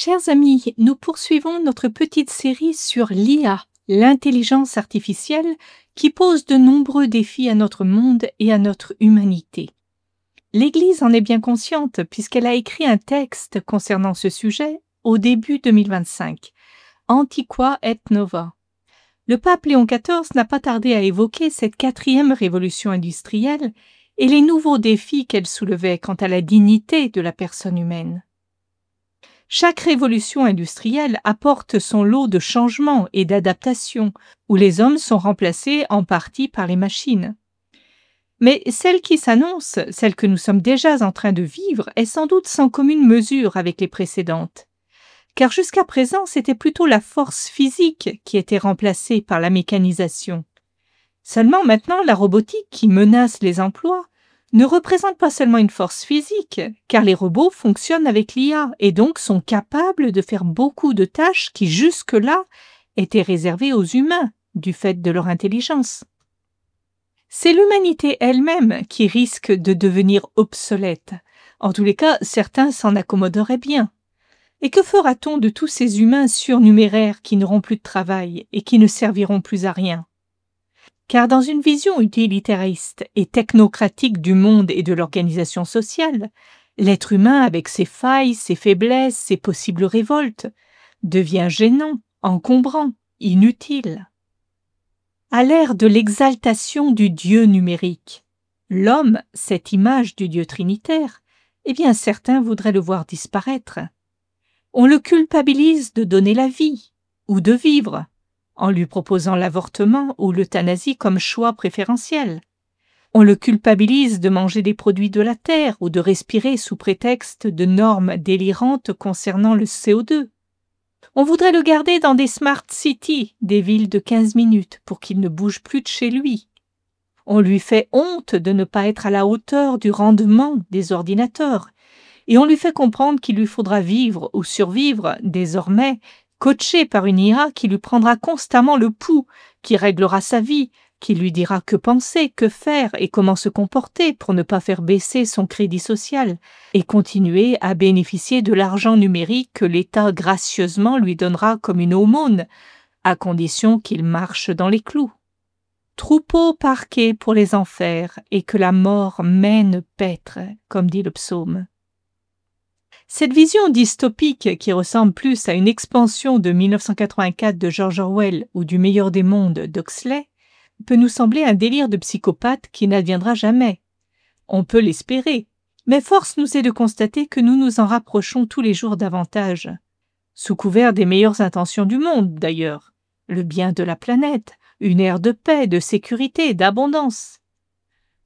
Chers amis, nous poursuivons notre petite série sur l'IA, l'intelligence artificielle, qui pose de nombreux défis à notre monde et à notre humanité. L'Église en est bien consciente puisqu'elle a écrit un texte concernant ce sujet au début 2025, Antiqua et Nova. Le pape Léon XIV n'a pas tardé à évoquer cette quatrième révolution industrielle et les nouveaux défis qu'elle soulevait quant à la dignité de la personne humaine. Chaque révolution industrielle apporte son lot de changements et d'adaptations, où les hommes sont remplacés en partie par les machines. Mais celle qui s'annonce, celle que nous sommes déjà en train de vivre, est sans doute sans commune mesure avec les précédentes. Car jusqu'à présent, c'était plutôt la force physique qui était remplacée par la mécanisation. Seulement maintenant, la robotique qui menace les emplois ne représente pas seulement une force physique, car les robots fonctionnent avec l'IA et donc sont capables de faire beaucoup de tâches qui jusque-là étaient réservées aux humains du fait de leur intelligence. C'est l'humanité elle-même qui risque de devenir obsolète. En tous les cas, certains s'en accommoderaient bien. Et que fera-t-on de tous ces humains surnuméraires qui n'auront plus de travail et qui ne serviront plus à rien ? Car dans une vision utilitariste et technocratique du monde et de l'organisation sociale, l'être humain, avec ses failles, ses faiblesses, ses possibles révoltes, devient gênant, encombrant, inutile. À l'ère de l'exaltation du Dieu numérique, l'homme, cette image du Dieu trinitaire, eh bien certains voudraient le voir disparaître. On le culpabilise de donner la vie ou de vivre, en lui proposant l'avortement ou l'euthanasie comme choix préférentiel. On le culpabilise de manger des produits de la terre ou de respirer sous prétexte de normes délirantes concernant le CO2. On voudrait le garder dans des smart cities, des villes de 15 minutes, pour qu'il ne bouge plus de chez lui. On lui fait honte de ne pas être à la hauteur du rendement des ordinateurs, et on lui fait comprendre qu'il lui faudra vivre ou survivre désormais coaché par une IA qui lui prendra constamment le pouls, qui réglera sa vie, qui lui dira que penser, que faire et comment se comporter pour ne pas faire baisser son crédit social et continuer à bénéficier de l'argent numérique que l'État gracieusement lui donnera comme une aumône, à condition qu'il marche dans les clous. Troupeau parqué pour les enfers et que la mort mène paître, comme dit le psaume. Cette vision dystopique qui ressemble plus à une expansion de 1984 de George Orwell ou du Meilleur des mondes d'Huxley peut nous sembler un délire de psychopathe qui n'adviendra jamais. On peut l'espérer, mais force nous est de constater que nous nous en rapprochons tous les jours davantage. Sous couvert des meilleures intentions du monde, d'ailleurs, le bien de la planète, une ère de paix, de sécurité, d'abondance.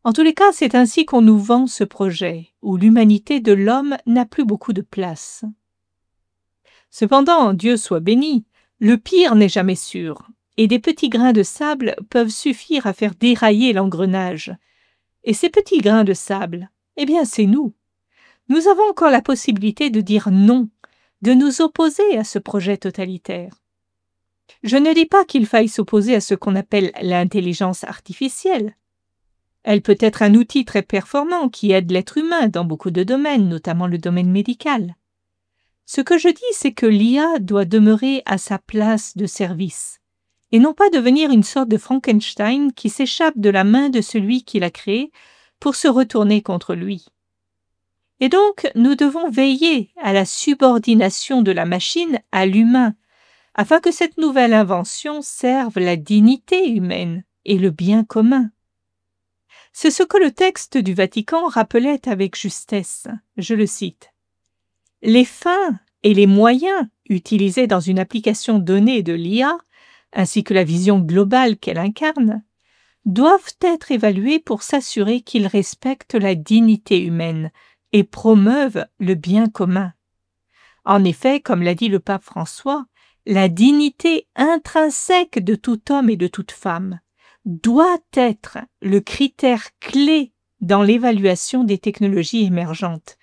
En tous les cas, c'est ainsi qu'on nous vend ce projet, où l'humanité de l'homme n'a plus beaucoup de place. Cependant, Dieu soit béni, le pire n'est jamais sûr, et des petits grains de sable peuvent suffire à faire dérailler l'engrenage. Et ces petits grains de sable, eh bien c'est nous. Nous avons encore la possibilité de dire non, de nous opposer à ce projet totalitaire. Je ne dis pas qu'il faille s'opposer à ce qu'on appelle l'intelligence artificielle. Elle peut être un outil très performant qui aide l'être humain dans beaucoup de domaines, notamment le domaine médical. Ce que je dis, c'est que l'IA doit demeurer à sa place de service, et non pas devenir une sorte de Frankenstein qui s'échappe de la main de celui qui l'a créé pour se retourner contre lui. Et donc, nous devons veiller à la subordination de la machine à l'humain, afin que cette nouvelle invention serve la dignité humaine et le bien commun. C'est ce que le texte du Vatican rappelait avec justesse. Je le cite. « Les fins et les moyens utilisés dans une application donnée de l'IA, ainsi que la vision globale qu'elle incarne, doivent être évalués pour s'assurer qu'ils respectent la dignité humaine et promeuvent le bien commun. En effet, comme l'a dit le pape François, la dignité intrinsèque de tout homme et de toute femme doit être le critère clé dans l'évaluation des technologies émergentes,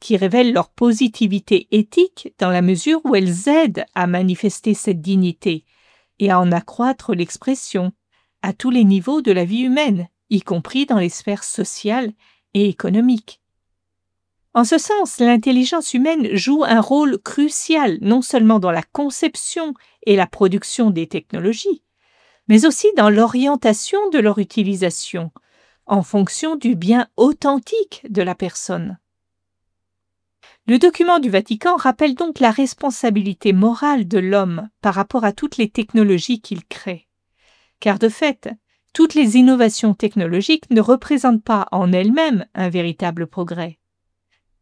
qui révèlent leur positivité éthique dans la mesure où elles aident à manifester cette dignité et à en accroître l'expression à tous les niveaux de la vie humaine, y compris dans les sphères sociales et économiques. En ce sens, l'intelligence humaine joue un rôle crucial non seulement dans la conception et la production des technologies, mais aussi dans l'orientation de leur utilisation, en fonction du bien authentique de la personne. Le document du Vatican rappelle donc la responsabilité morale de l'homme par rapport à toutes les technologies qu'il crée. Car de fait, toutes les innovations technologiques ne représentent pas en elles-mêmes un véritable progrès.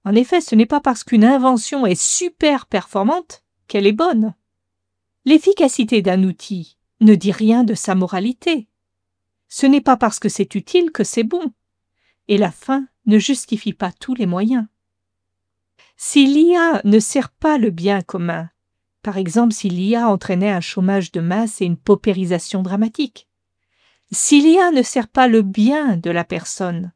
En effet, ce n'est pas parce qu'une invention est super performante qu'elle est bonne. L'efficacité d'un outil ne dit rien de sa moralité. Ce n'est pas parce que c'est utile que c'est bon. Et la fin ne justifie pas tous les moyens. Si l'IA ne sert pas le bien commun, par exemple si l'IA entraînait un chômage de masse et une paupérisation dramatique, si l'IA ne sert pas le bien de la personne,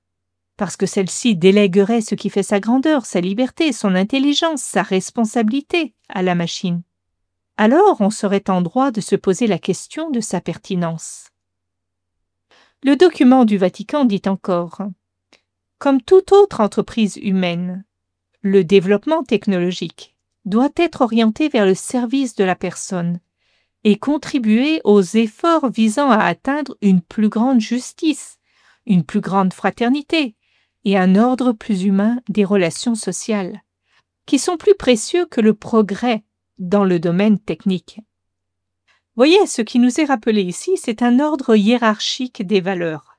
parce que celle-ci délèguerait ce qui fait sa grandeur, sa liberté, son intelligence, sa responsabilité à la machine, alors on serait en droit de se poser la question de sa pertinence. Le document du Vatican dit encore « Comme toute autre entreprise humaine, le développement technologique doit être orienté vers le service de la personne et contribuer aux efforts visant à atteindre une plus grande justice, une plus grande fraternité et un ordre plus humain des relations sociales, qui sont plus précieux que le progrès dans le domaine technique. » Voyez, ce qui nous est rappelé ici, c'est un ordre hiérarchique des valeurs.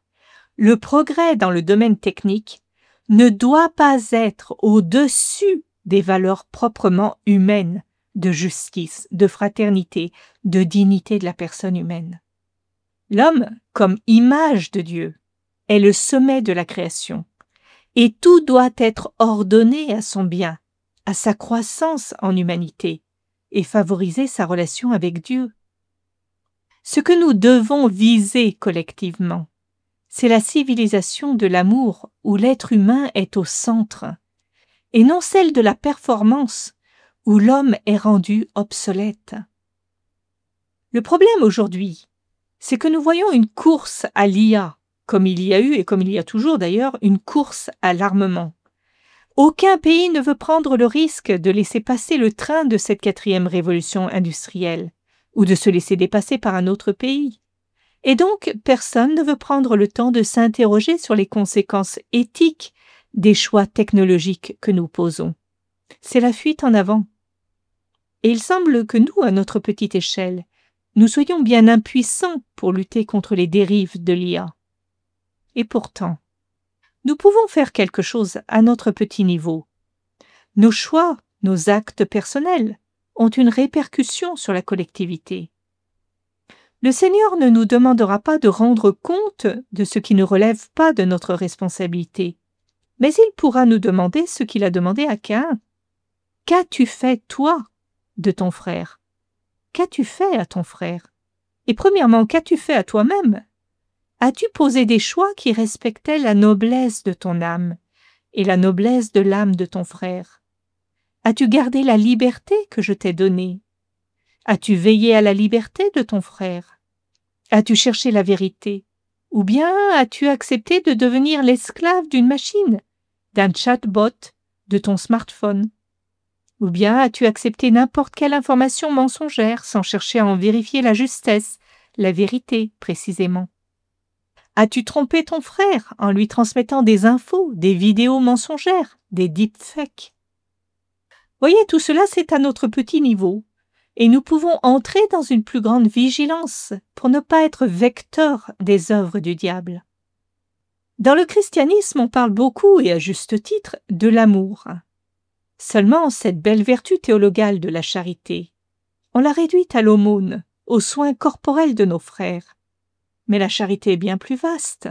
Le progrès dans le domaine technique ne doit pas être au-dessus des valeurs proprement humaines, de justice, de fraternité, de dignité de la personne humaine. L'homme, comme image de Dieu, est le sommet de la création, et tout doit être ordonné à son bien, à sa croissance en humanité, et favoriser sa relation avec Dieu. Ce que nous devons viser collectivement, c'est la civilisation de l'amour où l'être humain est au centre, et non celle de la performance où l'homme est rendu obsolète. Le problème aujourd'hui, c'est que nous voyons une course à l'IA, comme il y a eu et comme il y a toujours d'ailleurs une course à l'armement. Aucun pays ne veut prendre le risque de laisser passer le train de cette 4e révolution industrielle, ou de se laisser dépasser par un autre pays. Et donc, personne ne veut prendre le temps de s'interroger sur les conséquences éthiques des choix technologiques que nous posons. C'est la fuite en avant. Et il semble que nous, à notre petite échelle, nous soyons bien impuissants pour lutter contre les dérives de l'IA. Et pourtant, nous pouvons faire quelque chose à notre petit niveau. Nos choix, nos actes personnels ont une répercussion sur la collectivité. Le Seigneur ne nous demandera pas de rendre compte de ce qui ne relève pas de notre responsabilité, mais il pourra nous demander ce qu'il a demandé à Caïn. Qu'as-tu fait, toi, de ton frère? Qu'as-tu fait à ton frère? Et premièrement, qu'as-tu fait à toi-même? As-tu posé des choix qui respectaient la noblesse de ton âme et la noblesse de l'âme de ton frère? As-tu gardé la liberté que je t'ai donnée? As-tu veillé à la liberté de ton frère? As-tu cherché la vérité? Ou bien as-tu accepté de devenir l'esclave d'une machine, d'un chatbot, de ton smartphone? Ou bien as-tu accepté n'importe quelle information mensongère sans chercher à en vérifier la justesse, la vérité précisément? As-tu trompé ton frère en lui transmettant des infos, des vidéos mensongères, des deepfakes? Voyez, tout cela c'est à notre petit niveau. Et nous pouvons entrer dans une plus grande vigilance pour ne pas être vecteurs des œuvres du diable. Dans le christianisme, on parle beaucoup, et à juste titre, de l'amour. Seulement, cette belle vertu théologale de la charité, on l'a réduite à l'aumône, aux soins corporels de nos frères. Mais la charité est bien plus vaste.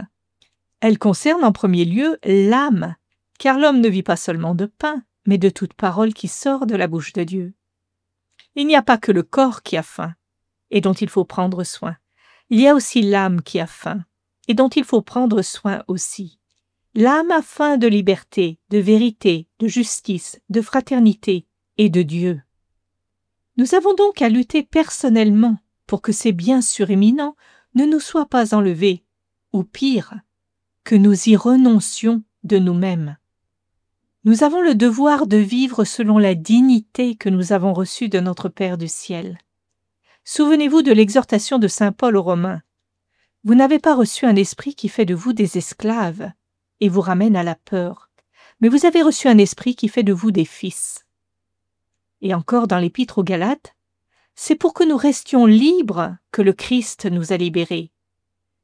Elle concerne en premier lieu l'âme, car l'homme ne vit pas seulement de pain, mais de toute parole qui sort de la bouche de Dieu. Il n'y a pas que le corps qui a faim, et dont il faut prendre soin. Il y a aussi l'âme qui a faim, et dont il faut prendre soin aussi. L'âme a faim de liberté, de vérité, de justice, de fraternité et de Dieu. Nous avons donc à lutter personnellement pour que ces biens suréminents ne nous soient pas enlevés, ou pire, que nous y renoncions de nous-mêmes. Nous avons le devoir de vivre selon la dignité que nous avons reçue de notre Père du ciel. Souvenez-vous de l'exhortation de saint Paul aux Romains. Vous n'avez pas reçu un esprit qui fait de vous des esclaves et vous ramène à la peur, mais vous avez reçu un esprit qui fait de vous des fils. Et encore dans l'Épître aux Galates, c'est pour que nous restions libres que le Christ nous a libérés.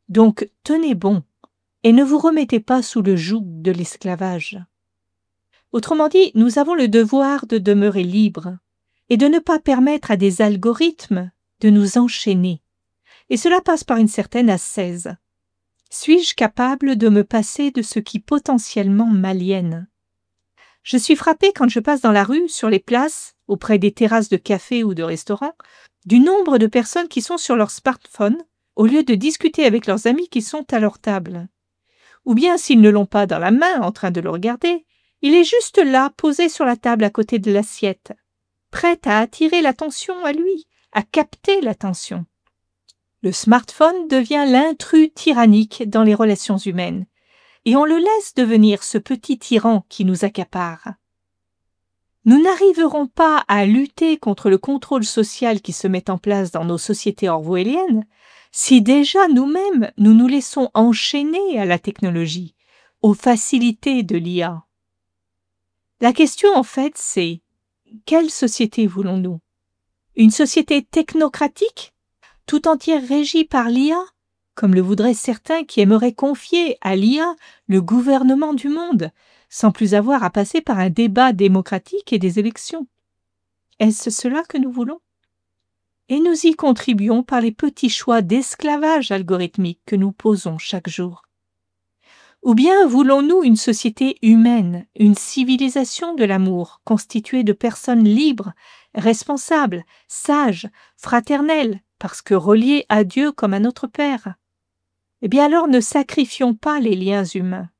Donc tenez bon et ne vous remettez pas sous le joug de l'esclavage. Autrement dit, nous avons le devoir de demeurer libres et de ne pas permettre à des algorithmes de nous enchaîner. Et cela passe par une certaine ascèse. Suis-je capable de me passer de ce qui potentiellement m'aliène? Je suis frappée quand je passe dans la rue, sur les places, auprès des terrasses de café ou de restaurants, du nombre de personnes qui sont sur leur smartphone au lieu de discuter avec leurs amis qui sont à leur table. Ou bien, s'ils ne l'ont pas dans la main en train de le regarder, il est juste là, posé sur la table à côté de l'assiette, prêt à attirer l'attention à lui, à capter l'attention. Le smartphone devient l'intrus tyrannique dans les relations humaines, et on le laisse devenir ce petit tyran qui nous accapare. Nous n'arriverons pas à lutter contre le contrôle social qui se met en place dans nos sociétés orwelliennes si déjà nous-mêmes nous nous laissons enchaîner à la technologie, aux facilités de l'IA. La question en fait c'est « quelle société voulons-nous? Une société technocratique, tout entière régie par l'IA, comme le voudraient certains qui aimeraient confier à l'IA le gouvernement du monde, sans plus avoir à passer par un débat démocratique et des élections. Est-ce cela que nous voulons? Et nous y contribuons par les petits choix d'esclavage algorithmique que nous posons chaque jour. Ou bien voulons-nous une société humaine, une civilisation de l'amour, constituée de personnes libres, responsables, sages, fraternelles, parce que reliées à Dieu comme à notre Père? Eh bien alors ne sacrifions pas les liens humains.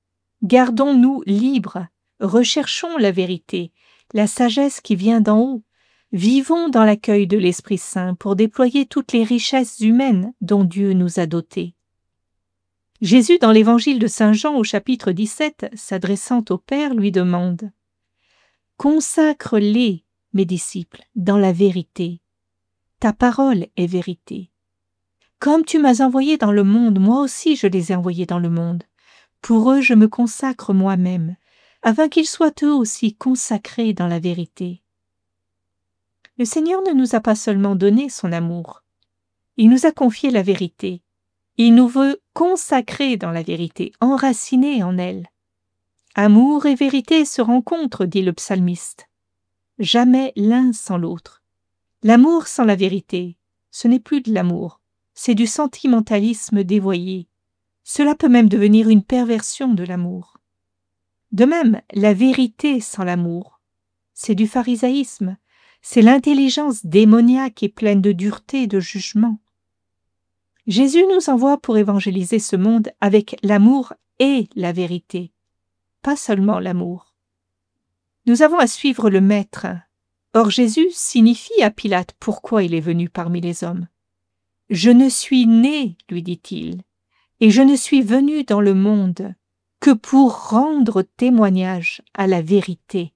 Gardons-nous libres, recherchons la vérité, la sagesse qui vient d'en haut. Vivons dans l'accueil de l'Esprit Saint pour déployer toutes les richesses humaines dont Dieu nous a dotés. Jésus, dans l'Évangile de Saint Jean au chapitre 17, s'adressant au Père, lui demande « Consacre-les, mes disciples, dans la vérité. Ta parole est vérité. Comme tu m'as envoyé dans le monde, moi aussi je les ai envoyés dans le monde. Pour eux je me consacre moi-même, afin qu'ils soient eux aussi consacrés dans la vérité. » Le Seigneur ne nous a pas seulement donné son amour, il nous a confié la vérité. Il nous veut consacrer dans la vérité, enracinés en elle. Amour et vérité se rencontrent, dit le psalmiste. Jamais l'un sans l'autre. L'amour sans la vérité, ce n'est plus de l'amour, c'est du sentimentalisme dévoyé. Cela peut même devenir une perversion de l'amour. De même, la vérité sans l'amour, c'est du pharisaïsme, c'est l'intelligence démoniaque et pleine de dureté et de jugement. Jésus nous envoie pour évangéliser ce monde avec l'amour et la vérité, pas seulement l'amour. Nous avons à suivre le Maître. Or Jésus signifie à Pilate pourquoi il est venu parmi les hommes. « Je ne suis né, lui dit-il, et je ne suis venu dans le monde que pour rendre témoignage à la vérité.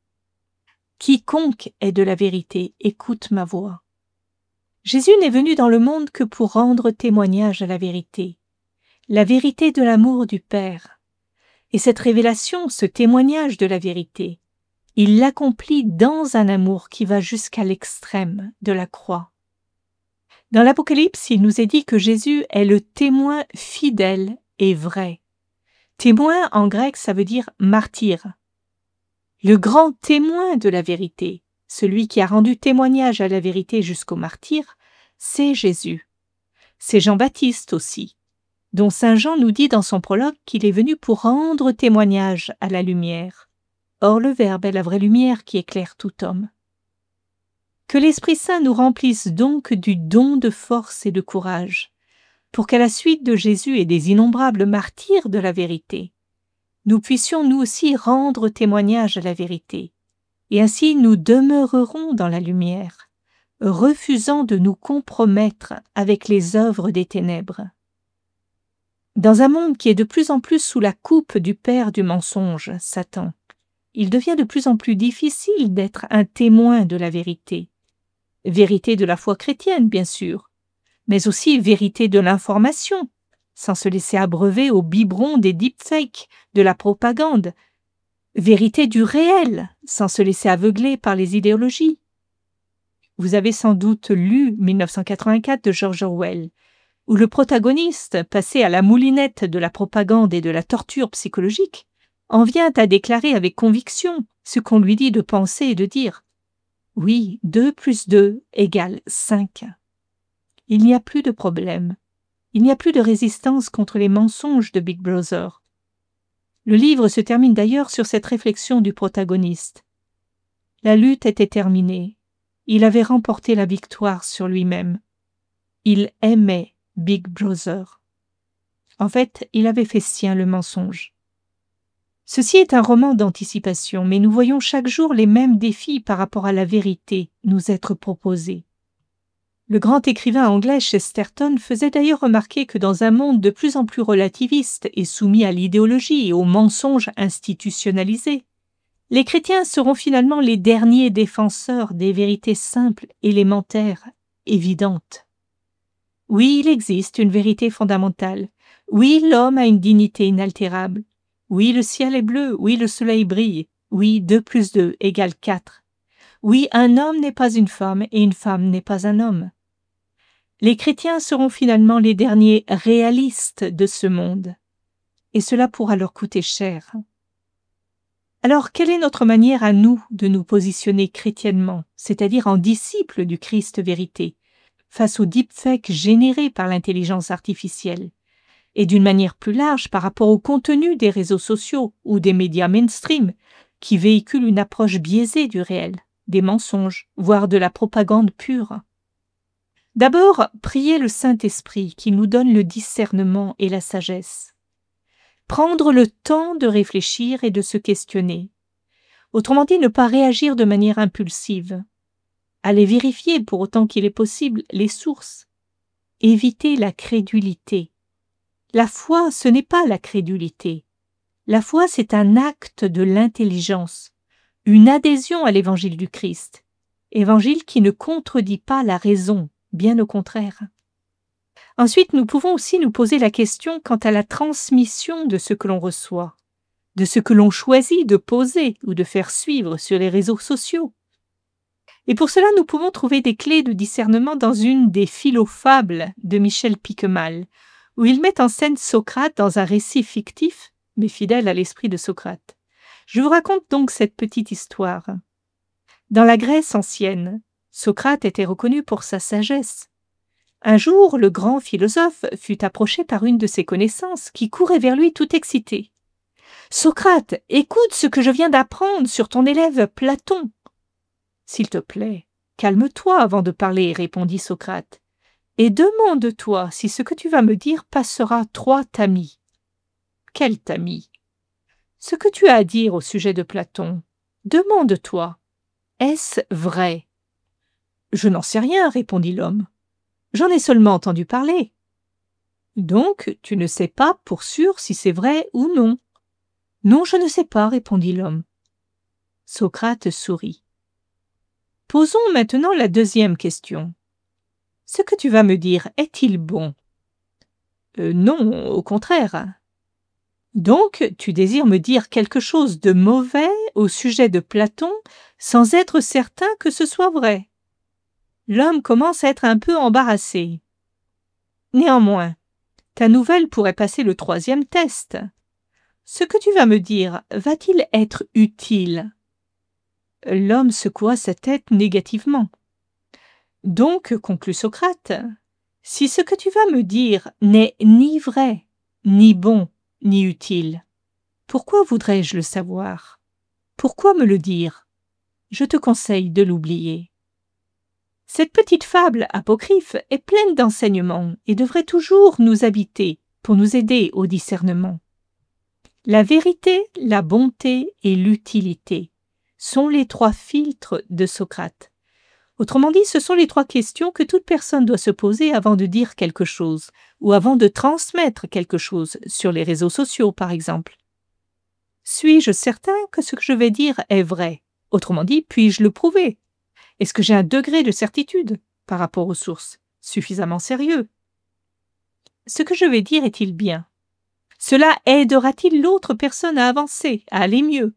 Quiconque est de la vérité, écoute ma voix. » Jésus n'est venu dans le monde que pour rendre témoignage à la vérité de l'amour du Père. Et cette révélation, ce témoignage de la vérité, il l'accomplit dans un amour qui va jusqu'à l'extrême de la croix. Dans l'Apocalypse, il nous est dit que Jésus est le témoin fidèle et vrai. Témoin en grec, ça veut dire martyr. Le grand témoin de la vérité, celui qui a rendu témoignage à la vérité jusqu'au martyr, c'est Jésus. C'est Jean-Baptiste aussi, dont saint Jean nous dit dans son prologue qu'il est venu pour rendre témoignage à la lumière. Or le Verbe est la vraie lumière qui éclaire tout homme. Que l'Esprit Saint nous remplisse donc du don de force et de courage, pour qu'à la suite de Jésus et des innombrables martyrs de la vérité, nous puissions nous aussi rendre témoignage à la vérité, et ainsi nous demeurerons dans la lumière, refusant de nous compromettre avec les œuvres des ténèbres. Dans un monde qui est de plus en plus sous la coupe du père du mensonge, Satan, il devient de plus en plus difficile d'être un témoin de la vérité. Vérité de la foi chrétienne, bien sûr, mais aussi vérité de l'information, sans se laisser abreuver au biberon des deepfakes, de la propagande. Vérité du réel, sans se laisser aveugler par les idéologies. Vous avez sans doute lu 1984 de George Orwell, où le protagoniste, passé à la moulinette de la propagande et de la torture psychologique, en vient à déclarer avec conviction ce qu'on lui dit de penser et de dire. Oui, 2 plus 2 égale 5. Il n'y a plus de problème. Il n'y a plus de résistance contre les mensonges de Big Brother. Le livre se termine d'ailleurs sur cette réflexion du protagoniste. La lutte était terminée. Il avait remporté la victoire sur lui-même. Il aimait Big Brother. En fait, il avait fait sien le mensonge. Ceci est un roman d'anticipation, mais nous voyons chaque jour les mêmes défis par rapport à la vérité nous être proposés. Le grand écrivain anglais Chesterton faisait d'ailleurs remarquer que dans un monde de plus en plus relativiste et soumis à l'idéologie et aux mensonges institutionnalisés, les chrétiens seront finalement les derniers défenseurs des vérités simples, élémentaires, évidentes. Oui, il existe une vérité fondamentale. Oui, l'homme a une dignité inaltérable. Oui, le ciel est bleu. Oui, le soleil brille. Oui, 2 plus 2 égale 4. Oui, un homme n'est pas une femme et une femme n'est pas un homme. Les chrétiens seront finalement les derniers réalistes de ce monde, et cela pourra leur coûter cher. Alors, quelle est notre manière à nous de nous positionner chrétiennement, c'est-à-dire en disciples du Christ vérité, face aux deepfakes générés par l'intelligence artificielle, et d'une manière plus large par rapport au contenu des réseaux sociaux ou des médias mainstream qui véhiculent une approche biaisée du réel, des mensonges, voire de la propagande pure? D'abord, priez le Saint-Esprit qui nous donne le discernement et la sagesse. Prendre le temps de réfléchir et de se questionner. Autrement dit, ne pas réagir de manière impulsive. Aller vérifier, pour autant qu'il est possible, les sources. Éviter la crédulité. La foi, ce n'est pas la crédulité. La foi, c'est un acte de l'intelligence, une adhésion à l'évangile du Christ. Évangile qui ne contredit pas la raison, bien au contraire. Ensuite, nous pouvons aussi nous poser la question quant à la transmission de ce que l'on reçoit, de ce que l'on choisit de poser ou de faire suivre sur les réseaux sociaux. Et pour cela, nous pouvons trouver des clés de discernement dans une des philofables de Michel Piquemal, où il met en scène Socrate dans un récit fictif, mais fidèle à l'esprit de Socrate. Je vous raconte donc cette petite histoire. Dans la Grèce ancienne, Socrate était reconnu pour sa sagesse. Un jour, le grand philosophe fut approché par une de ses connaissances qui courait vers lui tout excitée. « Socrate, écoute ce que je viens d'apprendre sur ton élève Platon. »« S'il te plaît, calme-toi avant de parler, répondit Socrate, et demande-toi si ce que tu vas me dire passera 3 tamis. »« Quel tamis ?»« Ce que tu as à dire au sujet de Platon. Demande-toi, est-ce vrai ?»« Je n'en sais rien, répondit l'homme. J'en ai seulement entendu parler. »« Donc, tu ne sais pas pour sûr si c'est vrai ou non. »« Non, je ne sais pas, répondit l'homme. Socrate sourit. Posons maintenant la deuxième question. Ce que tu vas me dire, est-il bon ? Non, au contraire. Donc, tu désires me dire quelque chose de mauvais au sujet de Platon sans être certain que ce soit vrai. L'homme commence à être un peu embarrassé. Néanmoins, ta nouvelle pourrait passer le 3e test. Ce que tu vas me dire, va-t-il être utile ? L'homme secoua sa tête négativement. Donc, conclut Socrate, si ce que tu vas me dire n'est ni vrai, ni bon, ni utile, pourquoi voudrais-je le savoir ? Pourquoi me le dire ? Je te conseille de l'oublier. Cette petite fable apocryphe est pleine d'enseignements et devrait toujours nous habiter pour nous aider au discernement. La vérité, la bonté et l'utilité sont les 3 filtres de Socrate. Autrement dit, ce sont les 3 questions que toute personne doit se poser avant de dire quelque chose ou avant de transmettre quelque chose sur les réseaux sociaux, par exemple. Suis-je certain que ce que je vais dire est vrai? Autrement dit, puis-je le prouver? Est-ce que j'ai un degré de certitude par rapport aux sources suffisamment sérieux? Ce que je vais dire est-il bien? Cela aidera-t-il l'autre personne à avancer, à aller mieux?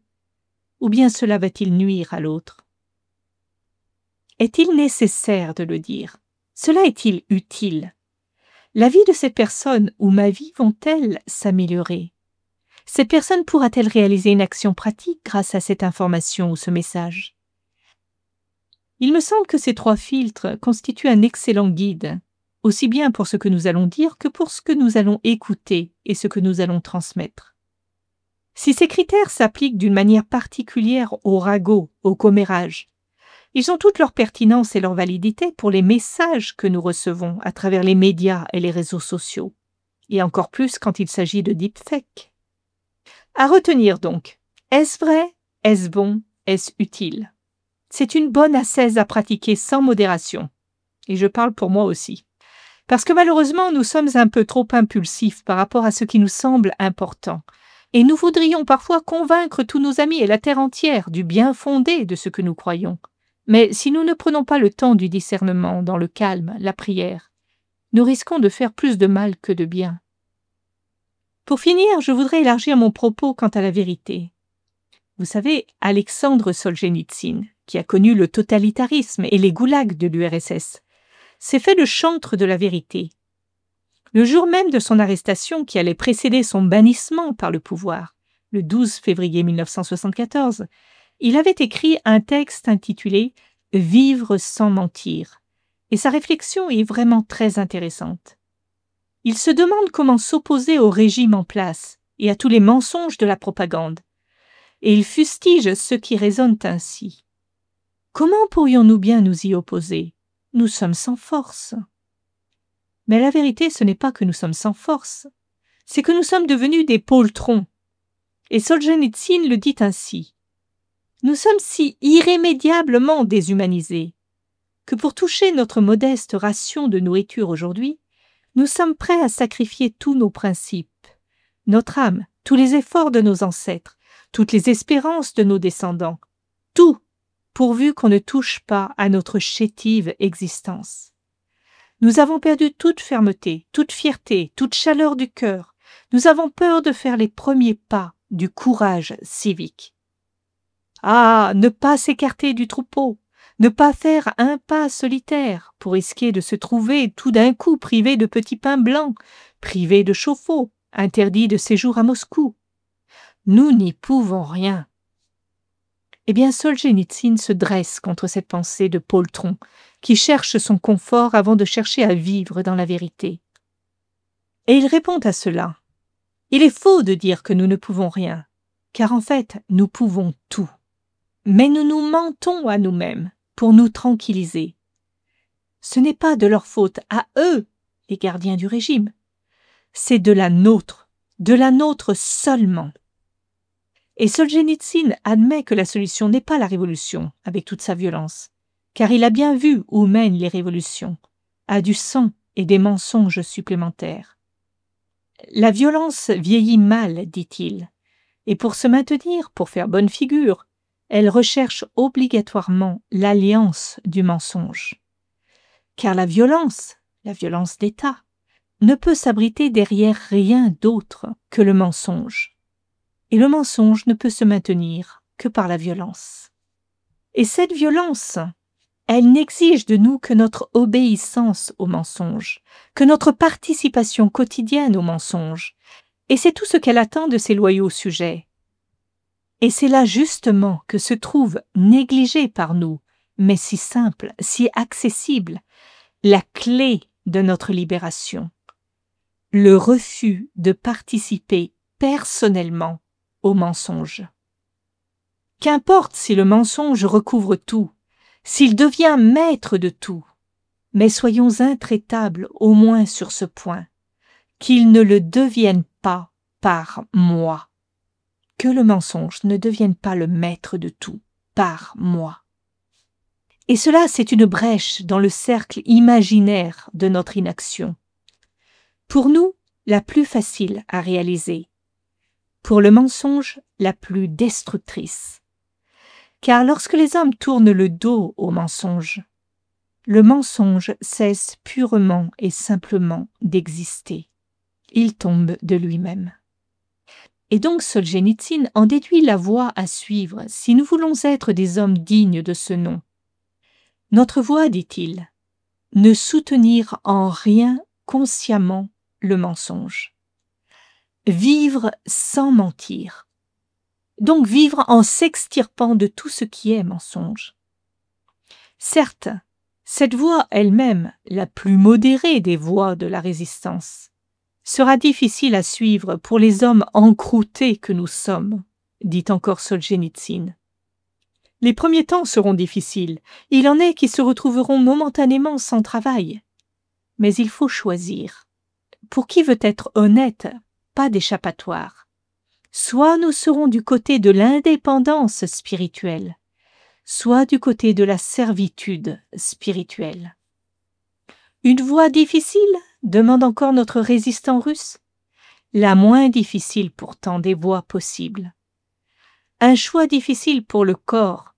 Ou bien cela va-t-il nuire à l'autre? Est-il nécessaire de le dire? Cela est-il utile? La vie de cette personne ou ma vie vont-elles s'améliorer? Cette personne pourra-t-elle réaliser une action pratique grâce à cette information ou ce message? Il me semble que ces 3 filtres constituent un excellent guide, aussi bien pour ce que nous allons dire que pour ce que nous allons écouter et ce que nous allons transmettre. Si ces critères s'appliquent d'une manière particulière au ragot, au commérage, ils ont toute leur pertinence et leur validité pour les messages que nous recevons à travers les médias et les réseaux sociaux, et encore plus quand il s'agit de deepfake. À retenir donc, est-ce vrai? Est-ce bon? Est-ce utile? C'est une bonne ascèse à pratiquer sans modération, et je parle pour moi aussi. Parce que malheureusement, nous sommes un peu trop impulsifs par rapport à ce qui nous semble important, et nous voudrions parfois convaincre tous nos amis et la terre entière du bien fondé de ce que nous croyons. Mais si nous ne prenons pas le temps du discernement, dans le calme, la prière, nous risquons de faire plus de mal que de bien. Pour finir, je voudrais élargir mon propos quant à la vérité. Vous savez, Alexandre Solzhenitsyn, qui a connu le totalitarisme et les goulags de l'URSS, s'est fait le chantre de la vérité. Le jour même de son arrestation qui allait précéder son bannissement par le pouvoir, le 12 février 1974, il avait écrit un texte intitulé « Vivre sans mentir » et sa réflexion est vraiment très intéressante. Il se demande comment s'opposer au régime en place et à tous les mensonges de la propagande, et il fustige ceux qui raisonnent ainsi. Comment pourrions-nous bien nous y opposer? Nous sommes sans force. Mais la vérité, ce n'est pas que nous sommes sans force, c'est que nous sommes devenus des poltrons. Et Solzhenitsyn le dit ainsi. Nous sommes si irrémédiablement déshumanisés que pour toucher notre modeste ration de nourriture aujourd'hui, nous sommes prêts à sacrifier tous nos principes, notre âme, tous les efforts de nos ancêtres, toutes les espérances de nos descendants, tout, pourvu qu'on ne touche pas à notre chétive existence. Nous avons perdu toute fermeté, toute fierté, toute chaleur du cœur. Nous avons peur de faire les premiers pas du courage civique. Ah, ne pas s'écarter du troupeau, ne pas faire un pas solitaire pour risquer de se trouver tout d'un coup privé de petits pains blancs, privé de chauffe-eau, interdit de séjour à Moscou. Nous n'y pouvons rien. Eh bien, Solzhenitsyn se dresse contre cette pensée de poltron qui cherche son confort avant de chercher à vivre dans la vérité. Et il répond à cela. Il est faux de dire que nous ne pouvons rien, car en fait, nous pouvons tout. Mais nous nous mentons à nous-mêmes pour nous tranquilliser. Ce n'est pas de leur faute à eux, les gardiens du régime. C'est de la nôtre seulement. Et Solzhenitsyn admet que la solution n'est pas la révolution, avec toute sa violence, car il a bien vu où mènent les révolutions, à du sang et des mensonges supplémentaires. La violence vieillit mal, dit-il, et pour se maintenir, pour faire bonne figure, elle recherche obligatoirement l'alliance du mensonge. Car la violence d'État, ne peut s'abriter derrière rien d'autre que le mensonge. Et le mensonge ne peut se maintenir que par la violence. Et cette violence, elle n'exige de nous que notre obéissance au mensonge, que notre participation quotidienne au mensonge. Et c'est tout ce qu'elle attend de ses loyaux sujets. Et c'est là justement que se trouve, négligée par nous, mais si simple, si accessible, la clé de notre libération. Le refus de participer personnellement au mensonge. Qu'importe si le mensonge recouvre tout, s'il devient maître de tout, mais soyons intraitables au moins sur ce point, qu'il ne le devienne pas par moi, que le mensonge ne devienne pas le maître de tout par moi. Et cela, c'est une brèche dans le cercle imaginaire de notre inaction. Pour nous, la plus facile à réaliser. pour le mensonge la plus destructrice. Car lorsque les hommes tournent le dos au mensonge, le mensonge cesse purement et simplement d'exister. Il tombe de lui-même. Et donc Solzhenitsyn en déduit la voie à suivre si nous voulons être des hommes dignes de ce nom. Notre voie, dit-il, ne soutenir en rien consciemment le mensonge. Vivre sans mentir. Donc vivre en s'extirpant de tout ce qui est mensonge. Certes, cette voie elle-même, la plus modérée des voies de la résistance, sera difficile à suivre pour les hommes encroutés que nous sommes, dit encore Solzhenitsyn. Les premiers temps seront difficiles. Il en est qui se retrouveront momentanément sans travail. Mais il faut choisir. Pour qui veut être honnête, pas d'échappatoire. Soit nous serons du côté de l'indépendance spirituelle, soit du côté de la servitude spirituelle. Une voie difficile, demande encore notre résistant russe. La moins difficile pourtant des voies possibles. Un choix difficile pour le corps,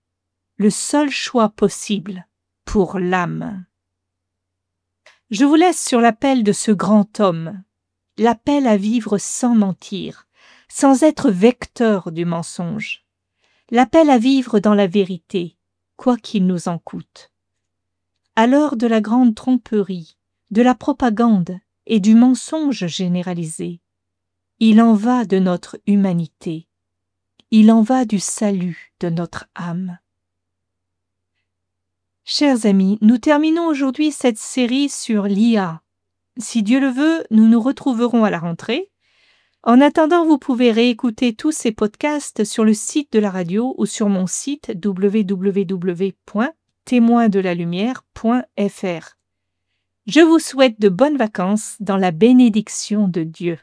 le seul choix possible pour l'âme. Je vous laisse sur l'appel de ce grand homme, l'appel à vivre sans mentir, sans être vecteur du mensonge, l'appel à vivre dans la vérité, quoi qu'il nous en coûte. À l'heure de la grande tromperie, de la propagande et du mensonge généralisé, il en va de notre humanité, il en va du salut de notre âme. Chers amis, nous terminons aujourd'hui cette série sur l'IA. Si Dieu le veut, nous nous retrouverons à la rentrée. En attendant, vous pouvez réécouter tous ces podcasts sur le site de la radio ou sur mon site www.témoindelalumière.fr. Je vous souhaite de bonnes vacances dans la bénédiction de Dieu.